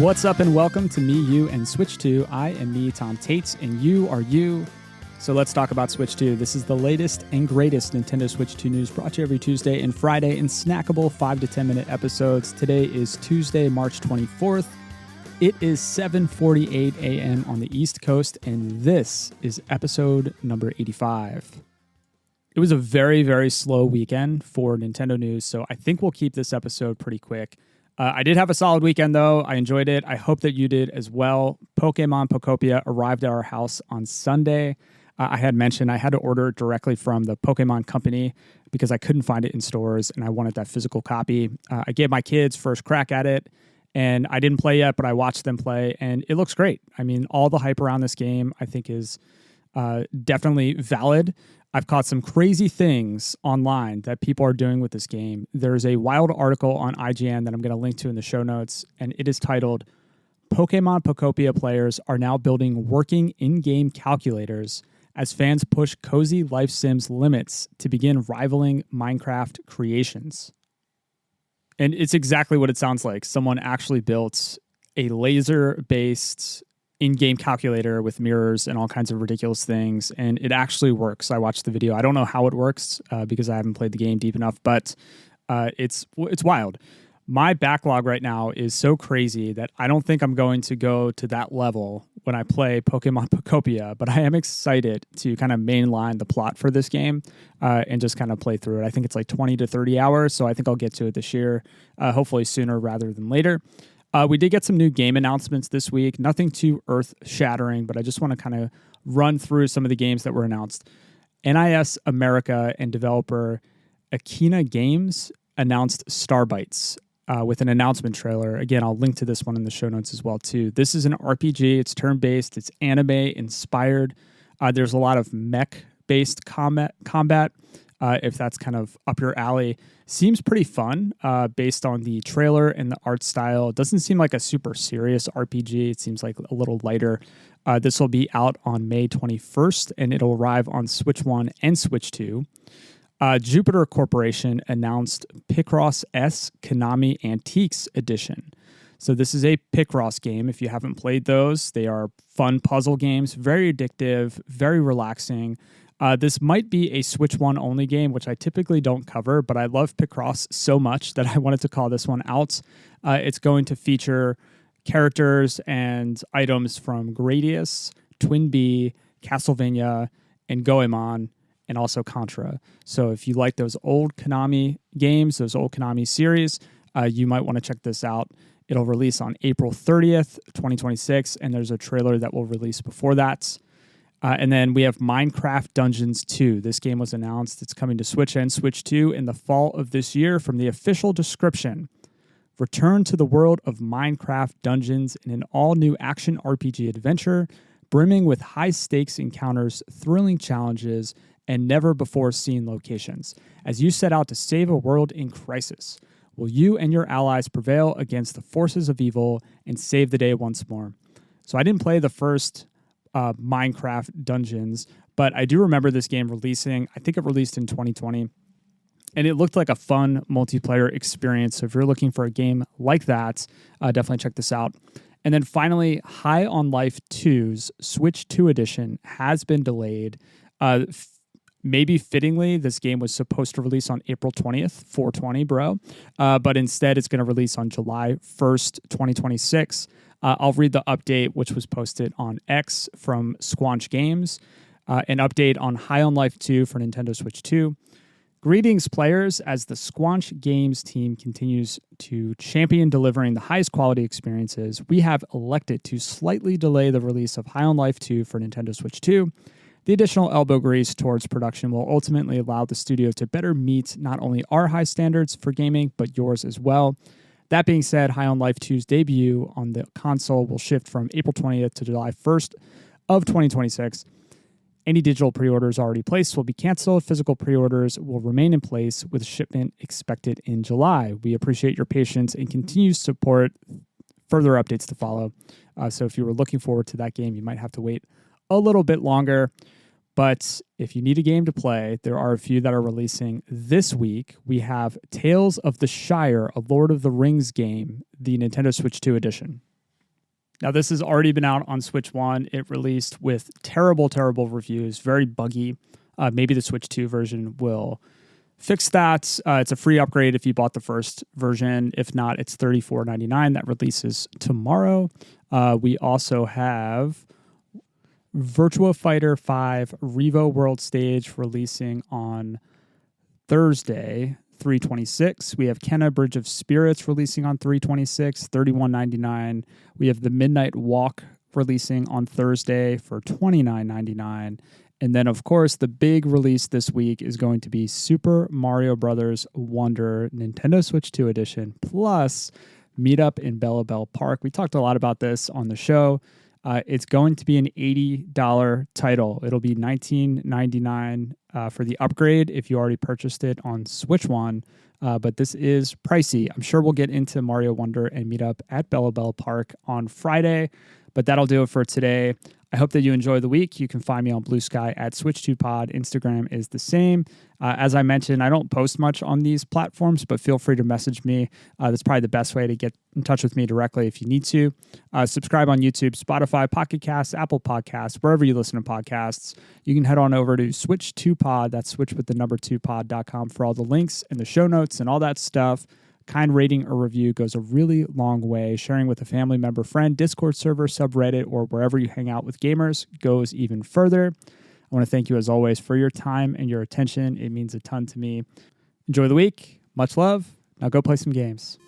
What's up and welcome to Me, You, and Switch 2. I am me, Tom Tates, and you are you. So let's talk about Switch 2. This is the latest and greatest Nintendo Switch 2 news brought to you every Tuesday and Friday in snackable 5 to 10 minute episodes. Today is Tuesday, March 24th. It is 7:48 a.m. on the East Coast, and this is episode number 85. It was a very, very slow weekend for Nintendo news, so I think we'll keep this episode pretty quick. I did have a solid weekend, though. I enjoyed it. I hope that you did as well. Pokemon Pokopia arrived at our house on Sunday. I had mentioned I had to order it directly from the Pokemon company because I couldn't find it in stores, and I wanted that physical copy. I gave my kids first crack at it, and I didn't play yet, but I watched them play, and it looks great. I mean, all the hype around this game, I think, is definitely valid. I've caught some crazy things online that people are doing with this game. There's a wild article on IGN that I'm going to link to in the show notes, and it is titled, Pokemon Pokopia players are now building working in-game calculators as fans push cozy life sims limits to begin rivaling Minecraft creations. And it's exactly what it sounds like. Someone actually built a laser-based in-game calculator with mirrors and all kinds of ridiculous things, and it actually works. I watched the video. I don't know how it works because I haven't played the game deep enough, but it's wild. My backlog right now is so crazy that I don't think I'm going to go to that level when I play Pokemon Pokopia, but I am excited to kind of mainline the plot for this game and just kind of play through it. I think it's like 20 to 30 hours, so I think I'll get to it this year, hopefully sooner rather than later. We did get some new game announcements this week. Nothing too earth-shattering, but I just want to kind of run through some of the games that were announced. NIS America and developer Akina Games announced Starbites with an announcement trailer. Again, I'll link to this one in the show notes as well, too. This is an RPG. It's turn-based. It's anime-inspired. There's a lot of mech-based combat. If that's kind of up your alley. Seems pretty fun based on the trailer and the art style. It doesn't seem like a super serious RPG. It seems like a little lighter. This will be out on May 21st, and it'll arrive on Switch 1 and Switch 2. Jupiter Corporation announced Picross S Konami Antiques Edition. So this is a Picross game. If you haven't played those, they are fun puzzle games, very addictive, very relaxing. This might be a Switch 1 only game, which I typically don't cover, but I love Picross so much that I wanted to call this one out. It's going to feature characters and items from Gradius, Twin Bee, Castlevania, and Goemon, and also Contra. So if you like those old Konami games, those old Konami series, you might want to check this out. It'll release on April 30th, 2026, and there's a trailer that will release before that. And then we have Minecraft Dungeons 2. This game was announced. It's coming to Switch and Switch 2 in the fall of this year. From the official description, return to the world of Minecraft Dungeons in an all-new action RPG adventure, brimming with high-stakes encounters, thrilling challenges, and never-before-seen locations. As you set out to save a world in crisis, will you and your allies prevail against the forces of evil and save the day once more? So I didn't play the first Minecraft Dungeons, but I do remember this game releasing. I think it released in 2020, and it looked like a fun multiplayer experience. So if you're looking for a game like that, definitely check this out. And then finally, High on Life 2's Switch 2 edition has been delayed. Maybe fittingly, this game was supposed to release on April 20th, 420, bro. But instead, it's going to release on July 1st, 2026. I'll read the update, which was posted on X from Squanch Games. An update on High on Life 2 for Nintendo Switch 2. Greetings, players, as the Squanch Games team continues to champion delivering the highest quality experiences, we have elected to slightly delay the release of High on Life 2 for Nintendo Switch 2. The additional elbow grease towards production will ultimately allow the studio to better meet not only our high standards for gaming, but yours as well. That being said, High on Life 2's debut on the console will shift from April 20th to July 1st of 2026. Any digital pre-orders already placed will be canceled. Physical pre-orders will remain in place with shipment expected in July. We appreciate your patience and continued support. Further updates to follow. So if you were looking forward to that game, you might have to wait a little bit longer. But if you need a game to play, there are a few that are releasing this week. We have Tales of the Shire, a Lord of the Rings game, the Nintendo Switch 2 edition. Now, this has already been out on Switch 1. It released with terrible, terrible reviews, very buggy. Maybe the Switch 2 version will fix that. It's a free upgrade if you bought the first version. If not, it's $34.99. That releases tomorrow. We also have Virtua Fighter 5 Revo World Stage releasing on Thursday, 3/26. We have Kenna Bridge of Spirits releasing on 3/26, $31.99. We have The Midnight Walk releasing on Thursday for $29.99. And then, of course, the big release this week is going to be Super Mario Brothers Wonder Nintendo Switch 2 Edition plus Meetup in Bellabel Park. We talked a lot about this on the show. It's going to be an $80 title. It'll be $19.99 for the upgrade if you already purchased it on Switch 1. But this is pricey. I'm sure we'll get into Mario Wonder and Meetup at Bellabel Park on Friday. But that'll do it for today. I hope that you enjoy the week. You can find me on Blue Sky at Switch2Pod. Instagram is the same. As I mentioned, I don't post much on these platforms, but feel free to message me. That's probably the best way to get in touch with me directly if you need to. Subscribe on YouTube, Spotify, Pocket Casts, Apple Podcasts, wherever you listen to podcasts. You can head on over to Switch2Pod. That's switch with the number 2pod.com for all the links and the show notes and all that stuff. Kind rating or review goes a really long way. Sharing with a family member, friend, Discord server, subreddit, or wherever you hang out with gamers goes even further. I want to thank you as always for your time and your attention. It means a ton to me. Enjoy the week. Much love. Now go play some games.